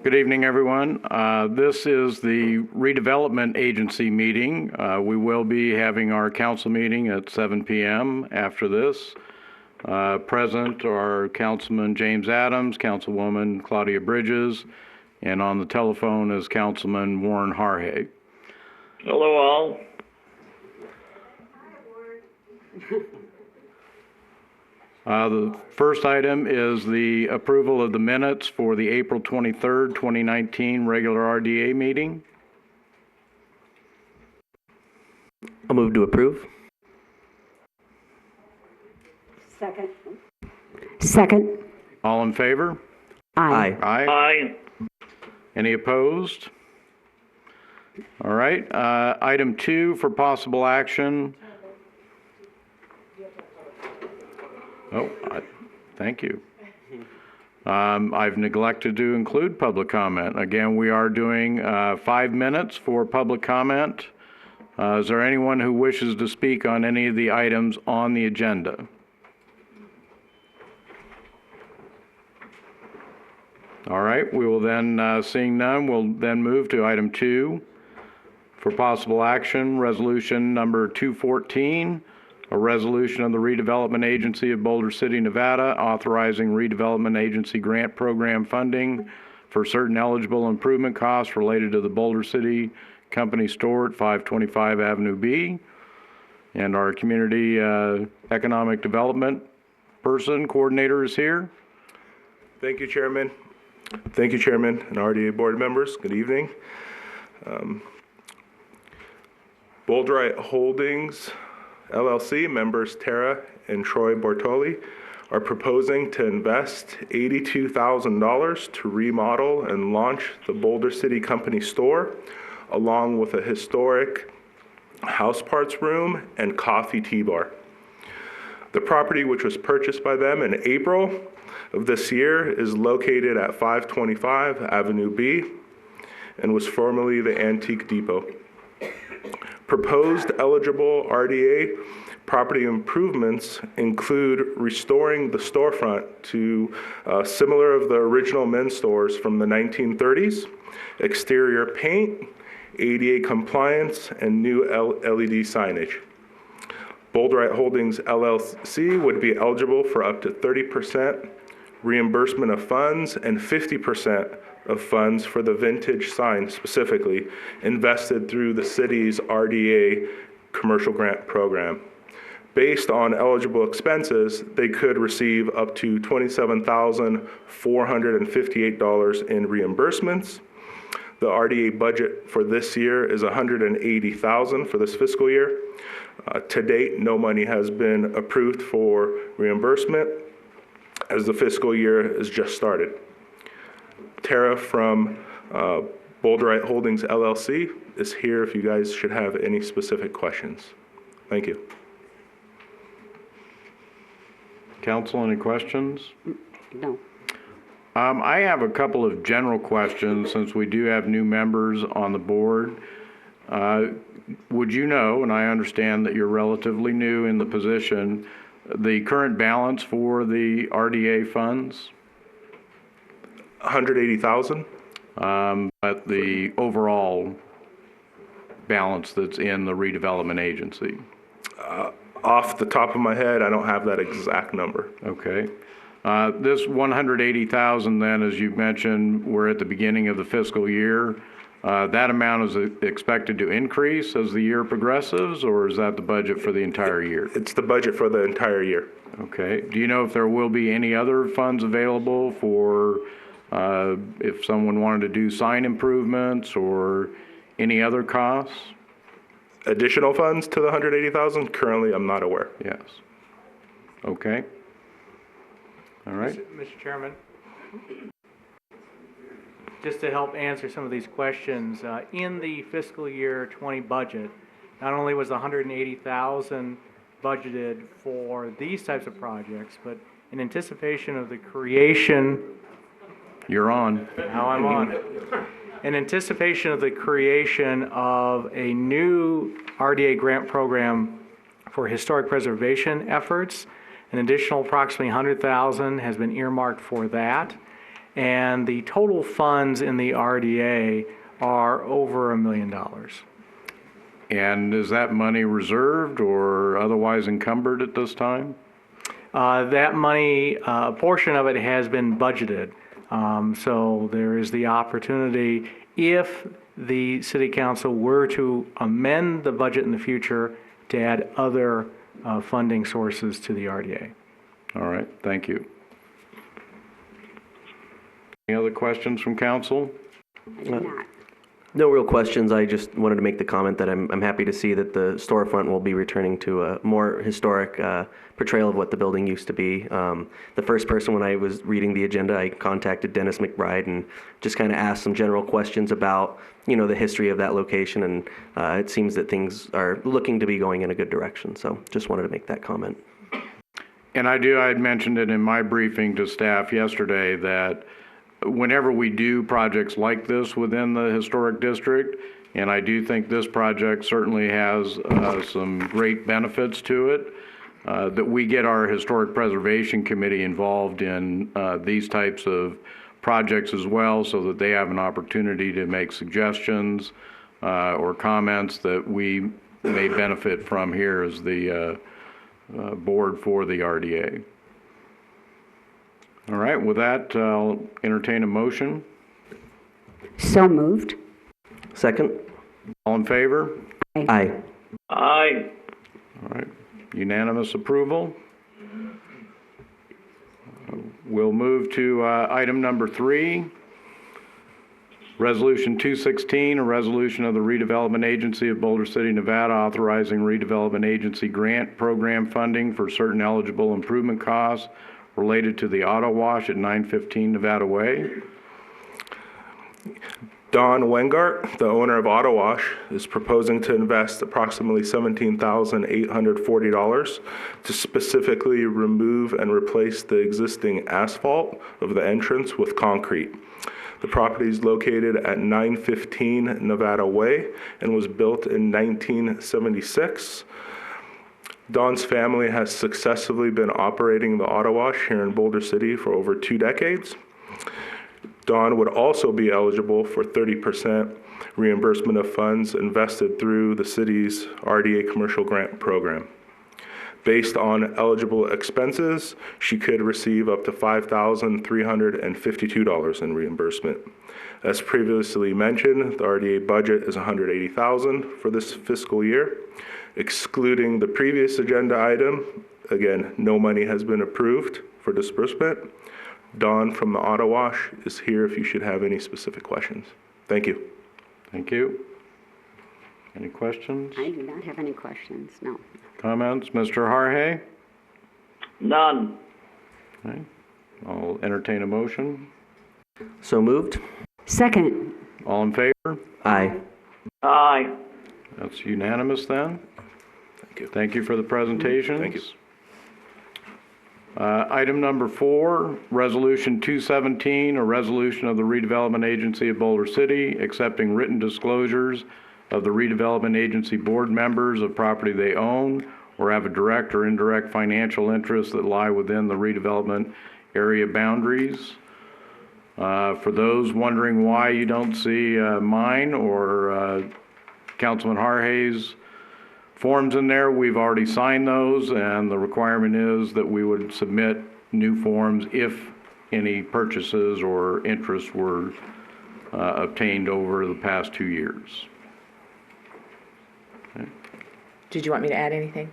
Good evening, everyone. This is the Redevelopment Agency meeting. We will be having our council meeting at 7 p.m. after this. Present are Councilman James Adams, Councilwoman Claudia Bridges, and on the telephone is Councilman Warren Harhay. Hello, all. The first item is the approval of the minutes for the April 23rd, 2019 regular RDA meeting. I'll move to approve. Second. All in favor? Aye. Aye. Aye. Any opposed? All right. Item 2 for possible action. Oh, thank you. I've neglected to include public comment. Again, we are doing 5 minutes for public comment. Is there anyone who wishes to speak on any of the items on the agenda? All right, we will then, seeing none, we'll then move to item 2 for possible action, resolution number 214. A resolution of the Redevelopment Agency of Boulder City, Nevada, authorizing Redevelopment Agency Grant Program funding for certain eligible improvement costs related to the Boulder City Company store at 525 Avenue B. And our Community Economic Development coordinator is here. Thank you, Chairman. Thank you, Chairman and RDA board members. Good evening. Boulder Holdings LLC members Tara and Troy Bortoli are proposing to invest $82,000 to remodel and launch the Boulder City Company store, along with a historic house parts room and coffee tea bar. The property, which was purchased by them in April of this year, is located at 525 Avenue B and was formerly the Antique Depot. Proposed eligible RDA property improvements include restoring the storefront to similar of the original men's stores from the 1930s, exterior paint, ADA compliance, and new LED signage. Boulder Holdings LLC would be eligible for up to 30% reimbursement of funds and 50% of funds for the vintage sign specifically invested through the city's RDA Commercial Grant Program. Based on eligible expenses, they could receive up to $27,458 in reimbursements. The RDA budget for this year is $180,000 for this fiscal year. To date, no money has been approved for reimbursement as the fiscal year is just started. Tara from Boulder Holdings LLC is here if you guys should have any specific questions. Thank you. Council, any questions? No. I have a couple of general questions since we do have new members on the board. Would you know, and I understand that you're relatively new in the position, the current balance for the RDA funds? $180,000. But the overall balance that's in the redevelopment agency? Off the top of my head, I don't have that exact number. Okay. This $180,000 then, as you mentioned, we're at the beginning of the fiscal year. That amount is expected to increase as the year progresses, or is that the budget for the entire year? It's the budget for the entire year. Okay. Do you know if there will be any other funds available for if someone wanted to do sign improvements or any other costs? Additional funds to the $180,000? Currently, I'm not aware. Yes. Okay. All right. Mr. Chairman, just to help answer some of these questions, in the fiscal year 20 budget, not only was $180,000 budgeted for these types of projects, but in anticipation of the creation. You're on. Now I'm on. In anticipation of the creation of a new RDA grant program for historic preservation efforts, an additional approximately $100,000 has been earmarked for that. and the total funds in the RDA are over $1 million. And is that money reserved or otherwise encumbered at this time? That money, a portion of it has been budgeted. So there is the opportunity, if the city council were to amend the budget in the future, to add other funding sources to the RDA. All right, thank you. Any other questions from council? I do not. No real questions. I just wanted to make the comment that I'm happy to see that the storefront will be returning to a more historic portrayal of what the building used to be. The first person, when I was reading the agenda, I contacted Dennis McBride and just kind of asked some general questions about, the history of that location, and it seems that things are looking to be going in a good direction. So just wanted to make that comment. And I had mentioned it in my briefing to staff yesterday that whenever we do projects like this within the historic district, and I do think this project certainly has some great benefits to it, that we get our Historic Preservation Committee involved in these types of projects as well, so that they have an opportunity to make suggestions or comments that we may benefit from here as the board for the RDA. All right, with that, I'll entertain a motion. So moved. Second? All in favor? Aye. Aye. All right, unanimous approval. We'll move to item number 3. Resolution 216, a resolution of the Redevelopment Agency of Boulder City, Nevada, authorizing Redevelopment Agency Grant Program funding for certain eligible improvement costs related to the auto wash at 915 Nevada Way. Don Wengart, the owner of Auto Wash, is proposing to invest approximately $17,840 to specifically remove and replace the existing asphalt of the entrance with concrete. The property is located at 915 Nevada Way and was built in 1976. Don's family has successfully been operating the auto wash here in Boulder City for over 2 decades. Don would also be eligible for 30% reimbursement of funds invested through the city's RDA Commercial Grant Program. Based on eligible expenses, she could receive up to $5,352 in reimbursement. As previously mentioned, the RDA budget is $180,000 for this fiscal year. Excluding the previous agenda item, again, no money has been approved for disbursement. Don from the Auto Wash is here if you should have any specific questions. Thank you. Thank you. Any questions? I do not have any questions, no. Comments? Mr. Harhay? None. Okay. I'll entertain a motion. So moved? Second. All in favor? Aye. Aye. That's unanimous then. Thank you. Thank you for the presentations. Thank you. Item number 4, Resolution 217, a resolution of the Redevelopment Agency of Boulder City accepting written disclosures of the Redevelopment Agency board members of property they own or have a direct or indirect financial interest that lie within the redevelopment area boundaries. For those wondering why you don't see mine or Councilman Harhay's forms in there, we've already signed those, and the requirement is that we would submit new forms if any purchases or interests were obtained over the past 2 years. Did you want me to add anything?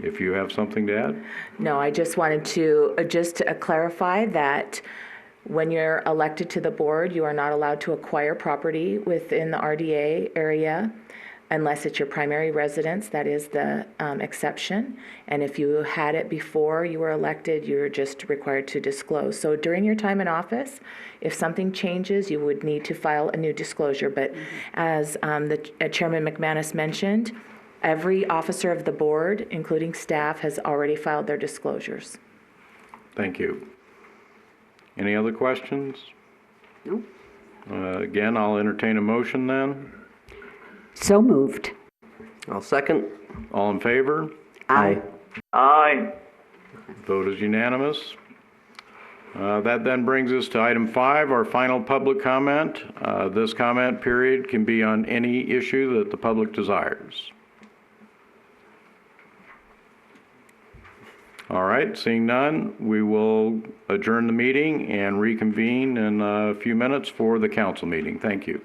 If you have something to add? No, I just wanted to clarify that when you're elected to the board, you are not allowed to acquire property within the RDA area unless it's your primary residence. That is the exception. And if you had it before you were elected, you're just required to disclose. So during your time in office, if something changes, you would need to file a new disclosure. But as Chairman McManus mentioned, every officer of the board, including staff, has already filed their disclosures. Thank you. Any other questions? No. Again, I'll entertain a motion then. So moved. I'll second. All in favor? Aye. Aye. Vote is unanimous. That then brings us to item 5, our final public comment. This comment period can be on any issue that the public desires. All right, seeing none, we will adjourn the meeting and reconvene in a few minutes for the council meeting. Thank you.